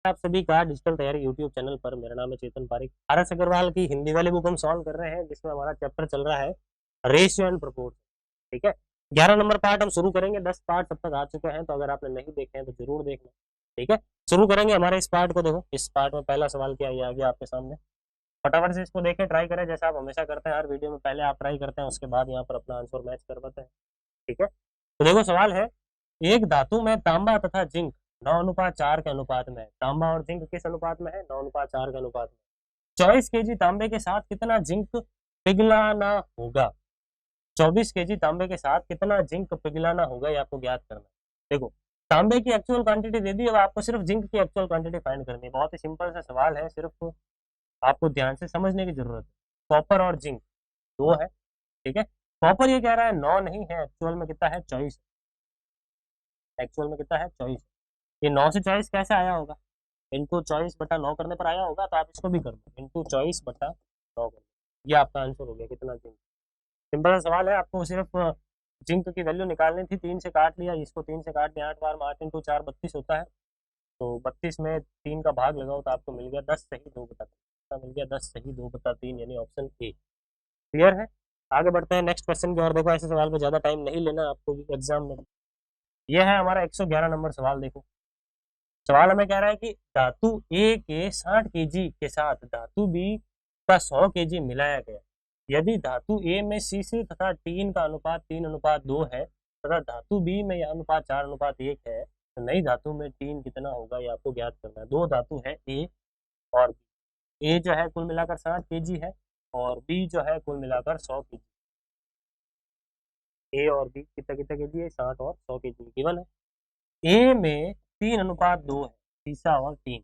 आप सभी का डिजिटल तैयारी यूट्यूब चैनल पर। मेरा नाम है चेतन पारिक। आरएस अग्रवाल की हिंदी वाली बुक हम सॉल्व कर रहे हैं, जिसमें हमारा चैप्टर चल रहा है रेशियो एंड प्रोपोर्शन। ठीक है, 11 नंबर पार्ट हम शुरू करेंगे। 10 पार्ट तब तक आ चुके हैं, तो अगर आपने नहीं देखे हैं तो जरूर देखना। ठीक है, शुरू करेंगे हमारे इस पार्ट को। देखो, इस पार्ट में पहला सवाल क्या है, ये आ गया आपके सामने। फटाफट से इसको देखें, ट्राई करें, जैसा आप हमेशा करते हैं हर वीडियो में। पहले आप ट्राई करते हैं, उसके बाद यहाँ पर अपना आंसर मैच करवाते हैं। ठीक है, तो देखो सवाल है, एक धातु में तांबा तथा जिंक 9:4 के अनुपात में है। तांबा और जिंक किस अनुपात में है? 9:4 के अनुपात में। 24 kg तांबे के साथ कितना जिंक पिघलाना होगा? 24 kg तांबे के साथ कितना जिंक पिघलाना होगा, ये आपको ज्ञात करना है। देखो, तांबे की एक्चुअल क्वांटिटी दे दी, अब आपको सिर्फ जिंक की एक्चुअल क्वांटिटी फाइंड करनी है। बहुत ही सिंपल सा सवाल है, सिर्फ आपको ध्यान से समझने की जरूरत है। कॉपर और जिंक दो है। ठीक है, कॉपर ये कह रहा है 9 नहीं है, एक्चुअल में कितना है? 24। एक्चुअल में कितना है? 24। ये 9 से 24 कैसे आया होगा? इंटू 24/9 करने पर आया होगा, तो आप इसको भी कर दो, इंटू 24/9 कर दो। ये आपका आंसर हो गया, कितना जिंक। सिंपल सा सवाल है, आपको सिर्फ जिंक की वैल्यू निकालनी थी। 3 से काट लिया, इसको 3 से काट दिया, 8 बार में 8 इंटू 4 32 होता है। तो 32 में 3 का भाग लगाओ तो आपको मिल गया 10 सही 2/3। मिल गया 10 सही 2/3, यानी ऑप्शन ए। क्लियर है? आगे बढ़ते हैं नेक्स्ट क्वेश्चन की ओर। देखो, ऐसे सवाल पे ज्यादा टाइम नहीं लेना आपको एग्जाम में। यह है हमारा 111 नंबर सवाल। देखो, सवाल हमें कह रहा है कि धातु ए के 60 kg के साथ धातु बी का 100 kg मिलाया गया। यदि धातु ए में सीसी तथा टीन का अनुपात 3:2 है तथा धातु बी में यह अनुपात 4:1 है, तो नई धातु में टीन कितना होगा, ये आपको ज्ञात करना है। दो धातु है ए और बी। ए जो है कुल मिलाकर 60 kg है, और बी जो है कुल मिलाकर 100 kg। ए और बी कितना कितना केजी है? 60 और 100 kg गिवन है। ए में 3:2 है, सीसा और टीन।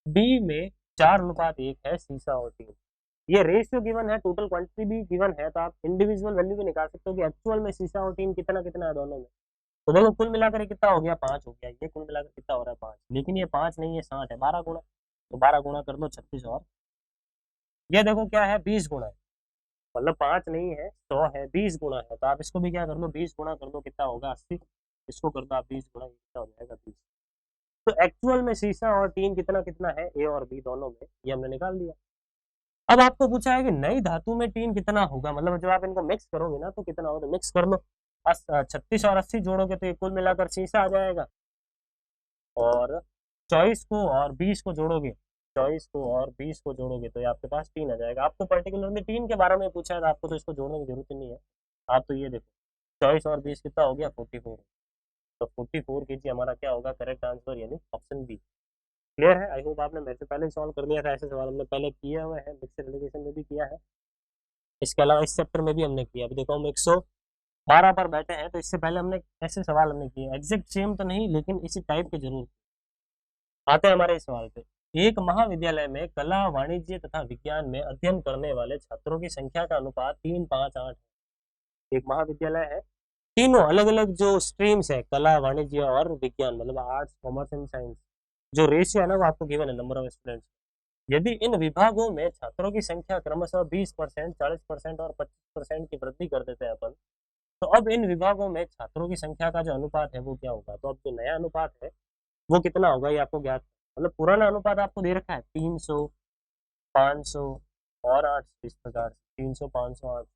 बी में 4:1 है, सीसा और टीन। ये रेशियो गिवन है, टोटल क्वांटिटी भी गिवन है, तो आप इंडिविजुअल वैल्यू भी निकाल सकते हो कि एक्चुअल में सीसा और टीन कितना कितना है दोनों में। तो देखो, कुल मिलाकर ये कितना हो गया? 5 हो गया। ये कुल मिलाकर कितना हो रहा है? 5। लेकिन ये 5 नहीं है, 60 है। 12 गुणा, तो 12 गुणा कर दो 36, और ये देखो क्या है? 20 गुणा है। मतलब 5 नहीं है, 100 है, 20 गुणा है। तो आप इसको भी क्या कर लो? 20 गुणा कर दो, कितना होगा? 80। इसको कर दो आप 20 गुणा, कितना हो जाएगा? 20। तो एक्चुअल में सीसा और टीन कितना कितना है, ए और बी दोनों में, ये हमने निकाल दिया। अब आपको पूछा है कि नई धातु में टीन कितना होगा, मतलब जब आप इनको मिक्स करोगे ना तो कितना होगा, तो मिक्स कर लो। 36 और 80 जोड़ोगे तो ये कुल मिलाकर सीसा आ जाएगा। और 24 को और 20 को जोड़ोगे, 24 को और 20 को जोड़ोगे तो ये आपके पास टीन आ जाएगा। आपको पर्टिकुलरली टीन के बारे में पूछा है, तो आपको तो इसको जोड़ने की जरूरत ही नहीं है। आप तो ये देखो, 24 और 20 कितना हो गया? 44। तो 44 kg हमारा क्या होगा? करेक्ट आंसर, यानी ऑप्शन बी। क्लियर है? आई होप आपने मेरे से पहले सॉल्व कर लिया था। ऐसे सवाल हमने पहले किए हुए हैं, मिक्सड एलिगेशन में भी किया है, इसके अलावा इस चैप्टर में भी हमने किया। अभी देखो, हम 112 पर बैठे हैं, तो इससे पहले हमने ऐसे सवाल हमने किए, एग्जैक्ट सेम तो नहीं, लेकिन इसी टाइप के जरूर। आते हैं हमारे इस सवाल पे। एक महाविद्यालय में कला, वाणिज्य तथा विज्ञान में अध्ययन करने वाले छात्रों की संख्या का अनुपात 3, 5, 8 है। एक महाविद्यालय है, तीनों अलग अलग जो स्ट्रीम्स है, कला, वाणिज्य और विज्ञान, मतलब आर्ट्स, कॉमर्स एंड साइंस, जो रेशियो है ना वो आपको गिवन है, नंबर ऑफ स्टूडेंट्स। यदि इन विभागों में छात्रों की संख्या क्रमशः 20%, 40% और 25% की वृद्धि कर देते हैं अपन, तो अब इन विभागों में छात्रों की संख्या का जो अनुपात है वो क्या होगा? तो अब जो नया अनुपात है वो कितना होगा, ये आपको ज्ञात, मतलब पुराना अनुपात आपको दे रखा है 300, 500 और 800, इस प्रकार से 300, 500, 800।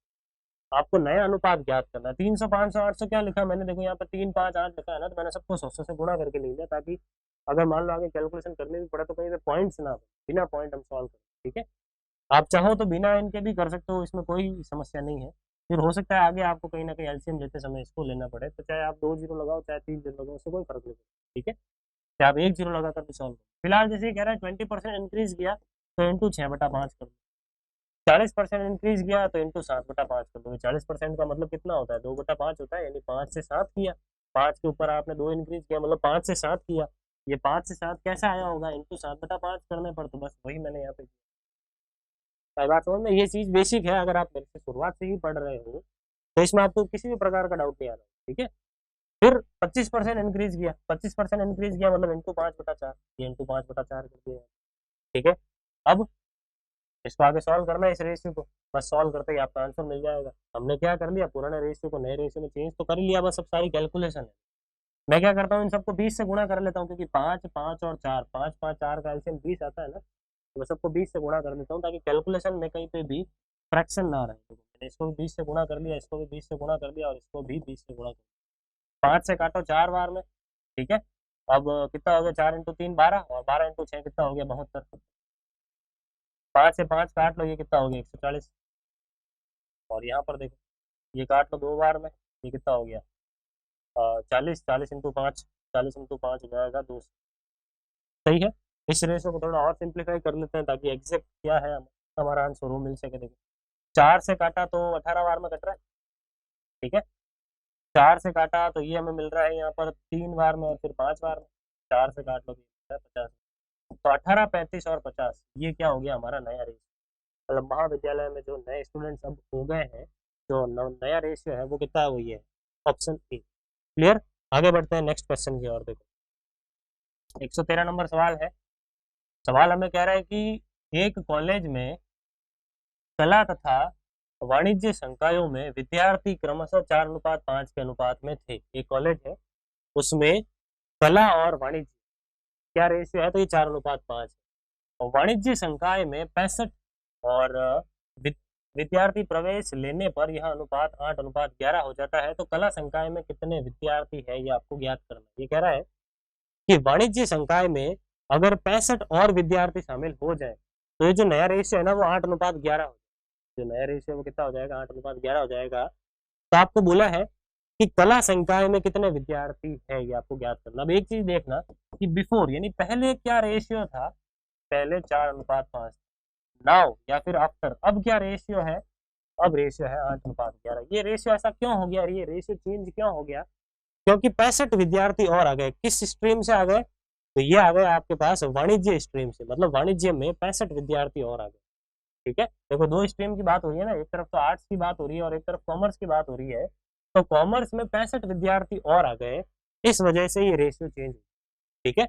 आपको नया अनुपात ज्ञात करना है। 300, 500, 800 क्या लिखा है मैंने? देखो, यहाँ पर 3, 5, 8 लिखा है ना, तो मैंने सबको 100 से गुणा करके लिख दिया, ताकि अगर मान लो आगे कैलकुलेशन करने भी पड़े तो कहीं पे पॉइंट्स ना हो, बिना पॉइंट हम सॉल्व करें। ठीक है, आप चाहो तो बिना इनके भी कर सकते हो, इसमें कोई समस्या नहीं है। फिर हो सकता है आगे आपको कहीं ना कहीं एलसीएम लेते समय इसको लेना पड़े, तो चाहे आप 2 जीरो लगाओ, चाहे 3 जीरो लगाओ, उससे कोई फर्क नहीं पड़ता। ठीक है, चाहे आप 1 जीरो लगाकर भी सॉल्व करो। फिलहाल जैसे ये कह रहा है 20% इंक्रीज किया, तो इंटू 6/5 कर दो। 40% इंक्रीज किया तो इंटू 7/5 कर दो। 40% का मतलब कितना होता है? 2/5 होता है, यानी 5 से 7 किया। 5 के ऊपर आपने 2 इंक्रीज किया, मतलब 5 से 7 किया। ये 5 से 7 कैसा आया होगा? इंटू 7/5 करने पर, तो बस वही मैंने यहाँ पे किया। बात समझ में, ये चीज बेसिक है, अगर आप मेरे से शुरुआत से ही पढ़ रहे हो तो इसमें आपको किसी भी प्रकार का डाउट नहीं आना। ठीक है, फिर 25% इंक्रीज किया, 25% इंक्रीज किया मतलब इंटू 5/4, ये इंटू 5/4 कर दिया। ठीक है, अब इसको आगे सॉल्व करना है इस रेशियो को। बस सॉल्व करते ही आपका आंसर मिल जाएगा। हमने क्या कर लिया? पुराने रेशियो को नए रेशियो में चेंज तो कर लिया, बस अब सारी कैलकुलेशन है। मैं क्या करता हूँ, इन सबको 20 से गुणा कर लेता हूँ, क्योंकि 5 5 और 4, 5 5 4 का एलसीएम 20 आता है ना, तो मैं सबको 20 से गुणा कर देता हूँ ताकि कैलकुलेशन में कहीं पे भी फ्रैक्शन ना रहे। तो मैंने इसको भी 20 से गुणा कर लिया, इसको भी 20 से गुणा कर दिया और इसको भी 20 से गुणा कर दिया। 5 से काटो 4 बार में, ठीक है। अब कितना हो गया, 4 इंटू 3 12 और 12 इंटू 6 कितना हो गया 72। 5 से 5 काट लो, ये कितना हो गया 140। और यहाँ पर देखो ये काट लो 2 बार में, ये कितना हो गया 40। 40 इंटू 5, 40 इंटू 5 हो जाएगा 200। सही है। इस रेशो को थोड़ा और सिंप्लीफाई कर लेते हैं ताकि एग्जैक्ट क्या है हमारा आंसर वो मिल सके। देखो 4 से काटा तो 18 बार में कट रहा है, ठीक है। 4 से काटा तो ये हमें मिल रहा है यहाँ पर 3 बार में और फिर 5 बार में। 4 से काट लो तो 50। तो 18 35 और 50 ये क्या हो गया हमारा नया रेशियो। मतलब महाविद्यालय में जो नए स्टूडेंट्स अब हो गए हैं, जो नया रेशियो है वो कितना है, वो ये है ऑप्शन ए। क्लियर। आगे बढ़ते हैं नेक्स्ट क्वेश्चन की ओर। देखो 113 नंबर सवाल है। सवाल हमें कह रहा है कि एक कॉलेज में कला तथा वाणिज्य संकायों में विद्यार्थी क्रमशः 4:5 के अनुपात में थे। एक कॉलेज है उसमें कला और वाणिज्य क्या रेशियो है, तो ये 4:5 है। और वाणिज्य संकाय में 65 और विद्यार्थी प्रवेश लेने पर यह अनुपात 8:11 हो जाता है। तो कला संकाय में कितने विद्यार्थी है ये आपको ज्ञात करना है। ये कह रहा है कि वाणिज्य संकाय में अगर 65 और विद्यार्थी शामिल हो जाए तो ये जो नया रेशियो है ना वो 8:11 हो, जो नया रेशियो वो कितना हो जाएगा 8:11 हो जाएगा। तो आपको बोला है कि कला संकाय में कितने विद्यार्थी है ये आपको ज्ञात करना। अब एक चीज देखना कि बिफोर यानी पहले क्या रेशियो था, पहले 4:5, नाउ या फिर आफ्टर अब क्या रेशियो है, अब रेशियो है 8:11। ये रेशियो ऐसा क्यों हो गया, ये रेशियो चेंज क्यों हो गया, क्योंकि 65 विद्यार्थी और आ गए। किस स्ट्रीम से आ गए, तो ये आ गए आपके पास वाणिज्य स्ट्रीम से, मतलब वाणिज्य में 65 विद्यार्थी और आ गए। ठीक है। देखो दो स्ट्रीम की बात हो रही है ना, एक तरफ तो आर्ट्स की बात हो रही है और एक तरफ कॉमर्स की बात हो रही है। तो कॉमर्स में 65 विद्यार्थी और आ गए, इस वजह से ये रेशियो चेंज हुआ। ठीक है।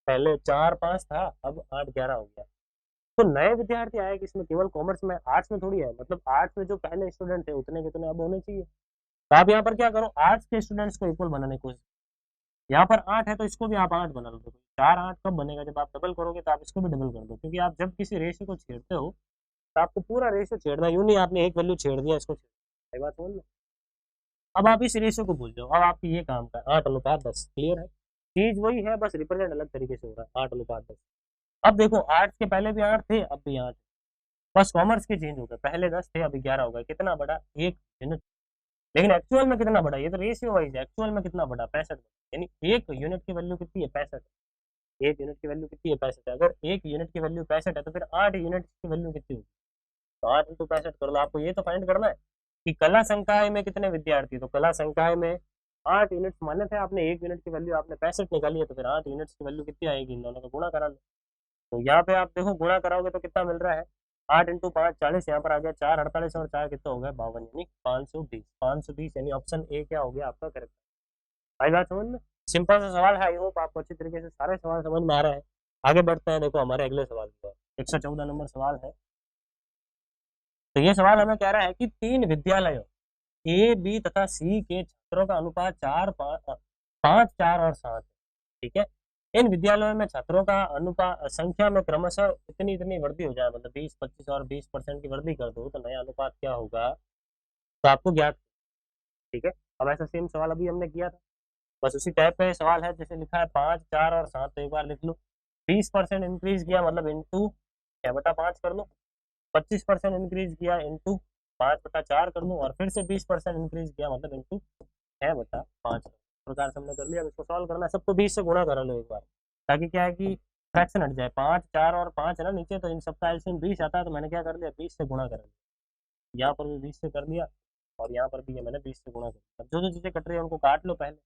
पहले 4-5 था, अब 8-11 हो गया। तो नए विद्यार्थी आए किसमें, केवल कॉमर्स में, आर्ट्स में थोड़ी है। मतलब आर्ट्स में जो पहले स्टूडेंट थे उतने कितने अब होने चाहिए। तो आप यहाँ पर क्या करो, आर्ट्स के स्टूडेंट्स को इक्वल बनाने की कोशिश। यहाँ पर 8 है तो इसको भी आप 8 बना लो। 4 8 कब बनेगा, जब आप डबल करोगे तो आप इसको भी डबल कर दो, क्योंकि आप जब किसी रेशियो को छेड़ते हो तो आपको पूरा रेशियो छेड़ना, यूं नहीं आपने एक वैल्यू छेड़ दिया इसको छेड़, बात बोल लो। अब आप इस रेशियो को भूल जाओ, अब आपकी ये काम का 8:10। क्लियर है, चीज वही है, बस रिप्रेजेंट अलग तरीके से हो रहा है 8:10। अब देखो आर्ट्स के पहले भी 8 थे, अब भी 8, बस कॉमर्स के चेंज हो गए, पहले 10 थे अभी 11 हो गए। कितना बड़ा, 1 यूनिट। लेकिन एक्चुअल में कितना बड़ा, ये तो रेशियो वाइज है, एक्चुअल में कितना बड़ा 65। यानी एक यूनिट की वैल्यू कितनी है 65, एक यूनिट की वैल्यू कितनी है 65। अगर एक यूनिट की वैल्यू 65 है तो फिर 8 यूनिट की वैल्यू कितनी होगी, तो 8 इंटू 65 कर लो। आपको ये तो फाइंड करना है कि कला संकाय में कितने विद्यार्थी, तो कला संकाय में 8 यूनिट्स माने थे आपने, एक यूनिट की वैल्यू आपने 65 निकाली है, तो फिर 8 यूनिट्स की वैल्यू कितनी आएगी, इन दोनों का गुणा करा लो। तो यहाँ पे आप देखो गुणा कराओगे तो कितना मिल रहा है, 8 इंटू 5 40, यहाँ पर आ गया 4 48 और 4 कितना हो गया 52, यानी 520। 520 यानी ऑप्शन ए क्या हो गया आपका करेक्ट। आई बात समझ में, सिंपल सा सवाल है। आई होप आपको अच्छी तरीके से सारे सवाल समझ में आ रहे हैं। आगे बढ़ते हैं, देखो हमारे अगले सवाल की ओर। 114 नंबर सवाल है। तो ये सवाल हमें कह रहा है कि 3 विद्यालयों ए बी तथा सी के छात्रों का अनुपात 4 5 4 और 7 है। ठीक है। इन विद्यालयों में छात्रों का अनुपात संख्या में क्रमशः इतनी इतनी वृद्धि हो जाए, मतलब 20 25 और 20% की वृद्धि कर दो तो नया अनुपात क्या होगा, तो आपको ज्ञात। ठीक है। अब ऐसा सेम सवाल अभी हमने किया था, बस उसी टाइप का सवाल है। जैसे लिखा है 5 4 और 7, तो एक बार लिख लो। 20% इंक्रीज किया मतलब इंटू 6/5 कर लो। 25% इंक्रीज किया इंटू 5/4 कर लो। और फिर से 20% इंक्रीज किया मतलब इंटू 6/5 प्रकार से हमने कर लिया। अब इसको सॉल्व करना है, सबको 20 से गुणा करा लो एक बार, ताकि क्या है कि फ्रैक्शन हट जाए। 5 4 और 5 है ना नीचे, तो इन सबका एलसीएम 20 आता है, तो मैंने क्या कर लिया 20 से गुणा कर लिया। यहाँ पर भी 20 से कर दिया और यहाँ पर भी है मैंने 20 से गुणा कर दिया। अब जो जो चीज़ें कट रही है उनको काट लो पहले।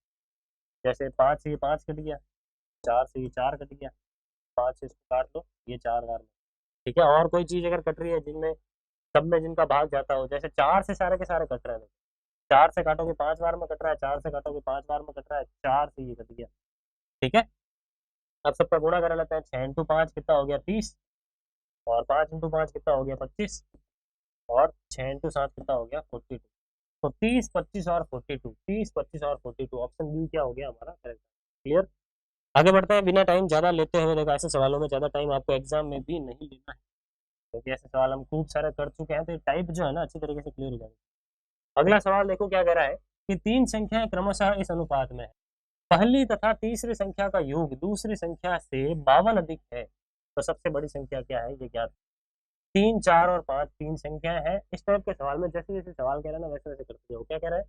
जैसे 5 से ये 5 कट गया, 4 से ये 4 कट गया, 5 से इसको काट लो, ये 4 बार में। ठीक है। और कोई चीज़ अगर कट रही है जिनमें सब में जिनका भाग जाता हो, जैसे 4 से सारे के सारे कट रहे हैं, 4 से काटोगे 5 बार में कट रहा है, 4 से काटोगे 5 बार में कट रहा है, 4 से ये कट गया। ठीक है। अब सबका गुणा कर लेते हैं। 6 इंटू 5 कितना हो गया 30, और 5 इंटू 5 कितना हो गया 25, और 6 इंटू 7 कितना हो गया 42। तो 30, 25 और 42, 30, 25 और 42, ऑप्शन बी क्या हो गया हमारा करेक्ट। क्लियर। आगे बढ़ते हैं बिना टाइम ज्यादा लेते हुए। देखो ऐसे सवालों में ज्यादा टाइम आपको एग्जाम में भी नहीं लेना है, क्योंकि ऐसे सवाल हम खूब सारे कर चुके हैं, तो टाइप जो है ना अच्छी तरीके से क्लियर हो जाएगा। अगला सवाल देखो क्या कह रहा है कि तीन संख्याएं क्रमशः इस अनुपात में है, पहली तथा तीसरी संख्या का योग दूसरी संख्या से 52 अधिक है, तो सबसे बड़ी संख्या क्या है ये ज्ञात। 3, 4 और 5 तीन संख्याएं हैं। इस टाइप के सवाल में जैसे जैसे सवाल कह रहा है ना वैसे वैसे करते हो। क्या कह रहा है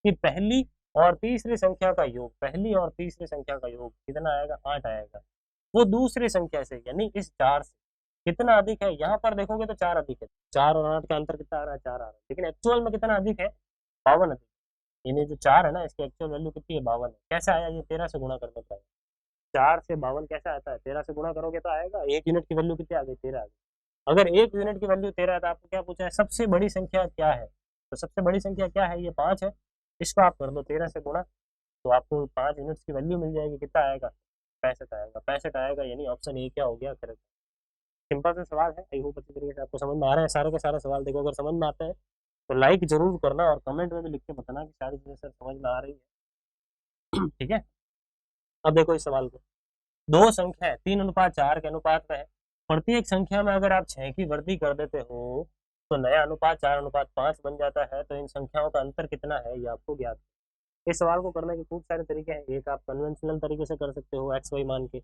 कि पहली और तीसरी संख्या का योग, पहली और तीसरी संख्या का योग कितना आएगा, 8 आएगा। वो दूसरी संख्या से यानी इस 4 से कितना अधिक है, यहाँ पर देखोगे तो 4 अधिक है, 4 और 8 का अंतर कितना आ रहा है, 4 आ रहा है, लेकिन एक्चुअल में कितना अधिक है, 52 अधिक। यानी जो 4 है ना इसकी एक्चुअल वैल्यू कितनी है, 52 है। कैसे आया, ये 13 से गुणा करना पड़ेगा। 4 से 52 कैसे आता है, 13 से गुणा करोगे तो आएगा। 1 यूनिट की वैल्यू कितनी आ गई, 13 आ गई। अगर 1 यूनिट की वैल्यू 13 है तो आपको क्या पूछा है, सबसे बड़ी संख्या क्या है, तो सबसे बड़ी संख्या क्या है, ये 5 है। इसको आप कर दो 13 से गुणा, तो आपको 5 यूनिट्स की वैल्यू मिल जाएगी। कितना आएगा, 65 आएगा। 65 आएगा, यानी ऑप्शन ए क्या हो गया करेक्ट। सिंपल सा सवाल है। आई होप अच्छी तरीके से आपको समझ में आ रहा है सारे के सारे सवाल। देखो अगर समझ में आता है तो लाइक जरूर करना और कमेंट में भी लिख के बताना कि सारी चीजें सर समझ में आ रही है। ठीक है। अब देखो इस सवाल को, दो संख्या 3:4 के अनुपात में है, प्रत्येक संख्या में अगर आप 6 की वृद्धि कर देते हो तो नया अनुपात 4:5 बन जाता है, तो इन संख्याओं का अंतर कितना है ये आपको ज्ञात है। इस सवाल को करने के खूब सारे तरीके हैं। एक आप कन्वेंशनल तरीके से कर सकते हो एक्स वाई मान के,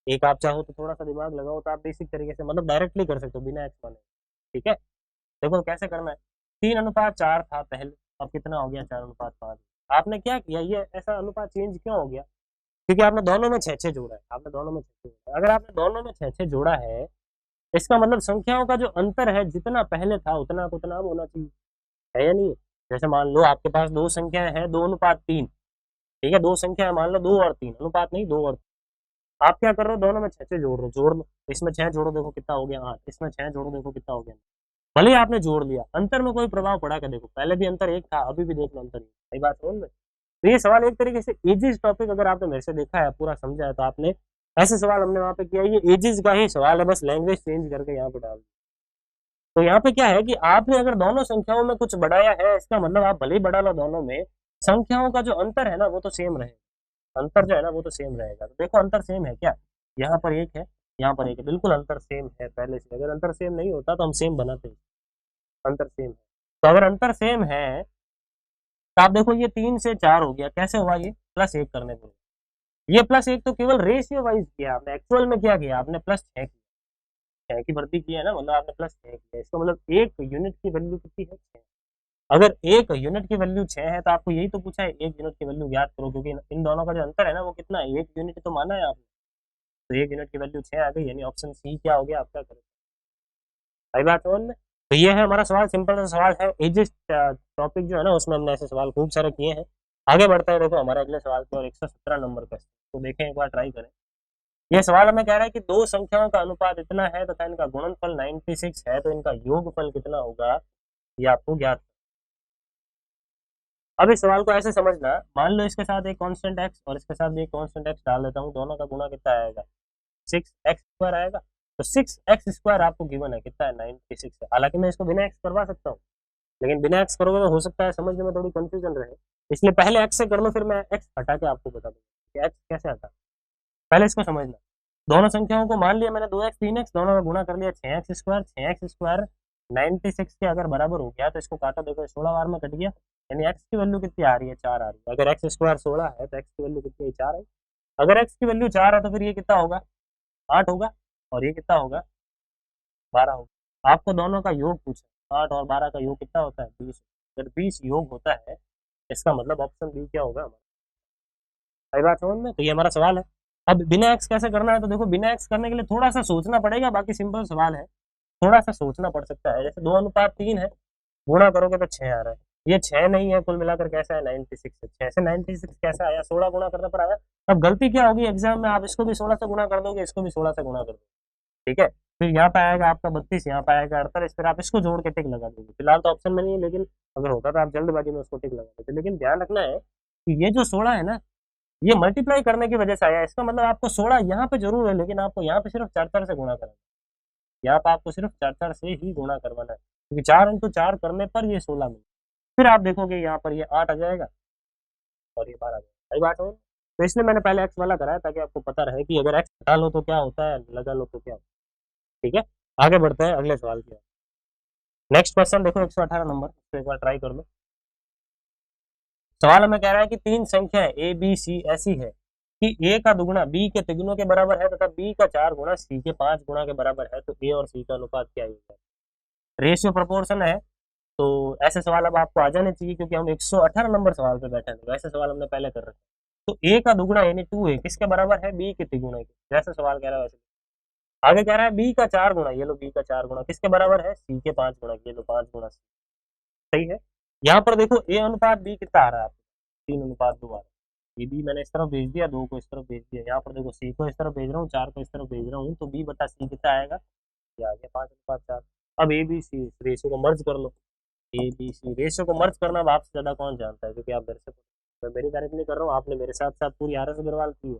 एक आप चाहो तो थोड़ा सा दिमाग लगाओ तो आप बेसिक तरीके से मतलब डायरेक्टली कर सकते हो बिना एक्स माने। ठीक है। देखो कैसे करना है, 3:4 था पहले, अब कितना हो गया 4:5। आपने क्या किया, ये ऐसा अनुपात चेंज क्यों हो गया, क्योंकि आपने दोनों में 6 जोड़ा है। आपने दोनों में 6 जोड़ा है। अगर आपने दोनों में 6 जोड़ा है, इसका मतलब संख्याओं का जो अंतर है जितना पहले था उतना को उतना अब होना चाहिए, है या नहीं। जैसे मान लो आपके पास दो संख्याएं हैं 2:3, ठीक है, दो संख्या है मान लो 2 और 3, अनुपात नहीं 2 और 3। आप क्या कर रहे हो, दोनों में 6 जोड़ रहे हो, जोड़ लो। इसमें 6 जोड़ो देखो कितना हो गया 8, इसमें 6 जोड़ो देखो कितना हो गया। भले ही आपने जोड़ लिया, अंतर में कोई प्रभाव पड़ा क्या, देखो पहले भी अंतर एक था, अभी भी देख लो अंतर एक। सही बात समझ में। तो ये सवाल एक तरीके से एजिज टॉपिक अगर आपने मेरे से देखा है पूरा समझा है तो आपने ऐसे सवाल हमने वहां पे किया, ये एजिज का ही सवाल है, बस लैंग्वेज चेंज करके यहाँ पे डाल। तो यहाँ पे क्या है कि आपने अगर दोनों संख्याओं में कुछ बढ़ाया है, इसका मतलब आप भले ही बढ़ा लो दोनों में, संख्याओं का जो अंतर है ना वो तो सेम रहेगा। अंतर जो है ना वो तो सेम रहेगा। तो देखो अंतर सेम है क्या, यहाँ पर एक है, यहाँ पर एक है, बिल्कुल अंतर सेम है पहले से। अगर अंतर सेम नहीं होता तो हम सेम बनाते हैं। अंतर सेम है, तो अगर अंतर सेम है तो आप देखो ये 3 से 4 हो गया, कैसे हुआ, ये +1 करने पर। ये +1 तो केवल रेशियो वाइज किया आपने, एक्चुअल में क्या किया आपने, +6 किया। 6 की वृद्धि की है ना, मतलब आपने +6 किया। इसका मतलब एक यूनिट की वैल्यू कितनी है, 6। अगर एक यूनिट की वैल्यू 6 है तो आपको यही तो पूछा है एक यूनिट की वैल्यू ज्ञात करो, क्योंकि इन दोनों का जो अंतर है ना वो कितना है, 1 यूनिट तो माना है आपने। तो 1 यूनिट की वैल्यू 6 आ गई, यानी ऑप्शन सी क्या हो गया आपका करेक्ट। सही बात समझ में। तो ये है हमारा सवाल, सिंपल सा सवाल है। एजिस टॉपिक जो है ना उसमें हमने ऐसे सवाल खूब सारे किए हैं। आगे बढ़ते हैं, देखो हमारे अगले सवाल पे, और 117 नंबर का, तो देखें एक बार ट्राई करें। ये सवाल हमें कह रहा है कि दो संख्याओं का अनुपात इतना है तथा इनका गुणनफल 96 है, तो इनका योगफल कितना होगा ये आपको ज्ञात। अब इस सवाल को ऐसे समझना, मान लो इसके साथ एक कांस्टेंट x और इसके साथ भी एक कांस्टेंट x डाल देता हूँ, दोनों का गुणा कितना आएगा, 6x² आएगा। तो 6x² आपको गिवन है कितना है, 96 है। हालांकि मैं इसको बिना x करवा सकता हूँ, लेकिन बिना x करोगे तो हो सकता है समझने में थोड़ी कंफ्यूजन रहे, इसलिए पहले x से कर लो, फिर मैं x हटा के आपको बता दूंगा कि x कैसे हटा। पहले इसको समझना, दोनों संख्याओं को मान लिया मैंने 2x 3x, दोनों का गुणा कर लिया 6x²। 6x² 96 के अगर बराबर हो गया तो इसको काटा, देखो 16 बार में कट गया, यानी x की वैल्यू कितनी आ रही है, 4 आ रही है। अगर x² 16 है तो x की वैल्यू कितनी है, 4 है। अगर x की वैल्यू 4 है तो फिर ये कितना होगा, 8 होगा, और ये कितना होगा, 12 होगा। आपको दोनों का योग पूछा, 8 और 12 का योग कितना होता है, 20। अगर 20 योग होता है इसका मतलब ऑप्शन बी क्या होगा हमारा। सही बात समझ में। तो ये हमारा सवाल है। अब बिना एक्स कैसे करना है, तो देखो बिना एक्स करने के लिए थोड़ा सा सोचना पड़ेगा, बाकी सिंपल सवाल है, थोड़ा सा सोचना पड़ सकता है। जैसे 2:3 है, गुणा करोगे तो 6 आ रहा है, ये 6 नहीं है, कुल मिलाकर कैसा है 96 है। 6 से 96 कैसा आया, 16 गुणा करने पर आया। अब गलती क्या होगी एग्जाम में, आप इसको भी 16 से गुणा कर दोगे, इसको भी 16 से गुणा कर दोगे, ठीक है। फिर यहाँ पे आएगा आपका 32, यहाँ पे आएगा 48, फिर आप इसको जोड़ के टिक लगा दोगे। फिलहाल तो ऑप्शन में नहीं है, लेकिन अगर होता तो आप जल्दबाजी में उसको टिक लगा देते। लेकिन ध्यान रखना है कि ये जो 16 है ना, ये मल्टीप्लाई करने की वजह से आया। इसका मतलब आपको 16 यहाँ पे जरूर है, लेकिन आपको यहाँ पे सिर्फ 4 से गुणा करना है। यहाँ पे आपको सिर्फ 4 से ही गुणा करवाना है, क्योंकि 4 × 4 करने पर ये 16 मिले। फिर आप देखोगे यहाँ पर ये 8 आ जाएगा और ये 12 आ जाएगा। सही बात है। तो इसलिए मैंने पहले एक्स वाला कराया ताकि आपको पता रहे कि अगर एक्स हटा लो तो क्या होता है, लगा लो तो क्या होता है। ठीक है, आगे बढ़ते हैं अगले सवाल की। नेक्स्ट क्वेश्चन देखो 118 नंबर, तो एक बार ट्राई कर लो। सवाल हमें कह रहा है कि तीन संख्याएं ए बी सी ऐसी है कि ए का दुगुना बी के तिगुनों के बराबर है तथा बी का 4 गुना सी के 5 गुना के बराबर है, तो ए और सी का अनुपात क्या होगा। रेशियो प्रोपोर्शन है, तो ऐसे सवाल अब आपको आ जाने चाहिए क्योंकि हम 118 नंबर सवाल पे बैठे हैं। वैसे सवाल हमने पहले कर रखे। तो ए का दुगुना यानी 2 है किसके बराबर है, बी के तिगुना के। जैसे सवाल कह रहा है वैसे। आगे कह रहा है बी का 4 गुना, ये लो बी का 4 गुना किसके बराबर है, सी के 5 गुना, ये लो 5 गुना सी। सही है। यहाँ पर देखो ए अनुपात बी कितना आ रहा है आपको, 3:2 आ रहा है। ये बी मैंने इस तरफ भेज दिया, 2 को इस तरफ भेज दिया। यहाँ पर देखो सी को इस तरफ भेज रहा हूँ, 4 को इस तरफ भेज रहा हूँ, तो बी बटा सी कितना आएगा, ये आ गया 5:4। अब ए बी सी रेशियो को मर्ज कर लो। ए बी सी रेशियो को मर्ज करना अब आपसे ज्यादा कौन जानता है, क्योंकि आप मेरे से, मैं मेरी तारीफ नहीं कर रहा हूँ, आपने मेरे साथ साथ पूरी आर एस अग्रवाल की है।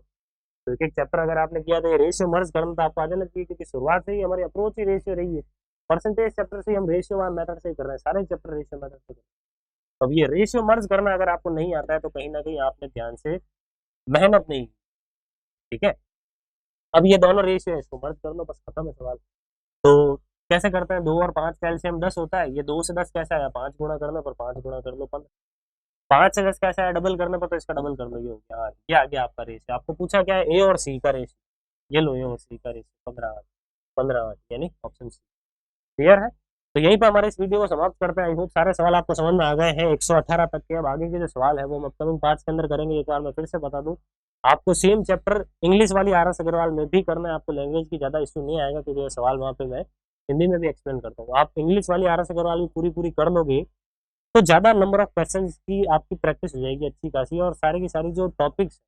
तो एक एक चैप्टर अगर आपने किया तो ये रेशियो मर्ज करना तो आपको आ जाना चाहिए, क्योंकि शुरुआत से ही हमारी अप्रोच ही रेशियो रही है। परसेंटेज चैप्टर से हम रेशियो मेथड से ही कर रहे हैं, सारे चैप्टर रेशियो मेथड से कर रहे हैं। अब ये रेशियो मर्ज करना अगर आपको नहीं आता है तो कहीं ना कहीं आपने ध्यान से मेहनत नहीं की। ठीक है, अब ये दोनों रेशियो है, इसको मर्ज कर लो, बस खत्म है सवाल। तो कैसे करते हैं, 2 और 5 का एलसीएम 10 होता है। ये 2 से 10 कैसा आया, 5 गुणा करने पर 5 गुणा कर लो 15। 5 से 10 कैसा है, डबल करने पर, तो इसका डबल कर लो, ये हो गया 8। ये आ गया आपका रेशियो। आपको पूछा क्या है, ए और सी का रेशियो। ये लो ए और सी का रेशियो 15:8 यानी ऑप्शन सी। क्लियर है। तो यहीं पर हमारे इस वीडियो को समाप्त करते हैं। आई होप सारे सवाल आपको समझ में आ गए हैं 118 तक के। अब आगे के जो सवाल है वो हम अपकमिंग पार्ट्स के अंदर करेंगे। एक बार मैं फिर से बता दूं, आपको सेम चैप्टर इंग्लिश वाली आर एस अग्रवाल में भी करना है। आपको लैंग्वेज की ज्यादा इशू नहीं आएगा क्योंकि सवाल वहाँ पे मैं हिंदी में भी एक्सप्लेन करता हूँ। आप इंग्लिश वाली आर एस अग्रवाल भी पूरी पूरी कर लोगे तो ज्यादा नंबर ऑफ क्वेश्चन की आपकी प्रैक्टिस हो जाएगी अच्छी खासी, और सारी की सारी जो टॉपिक्स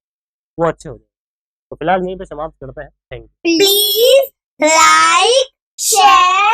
वो अच्छे हो जाएंगे। तो फिलहाल यहीं पे समाप्त करते हैं। Thank you. Please like share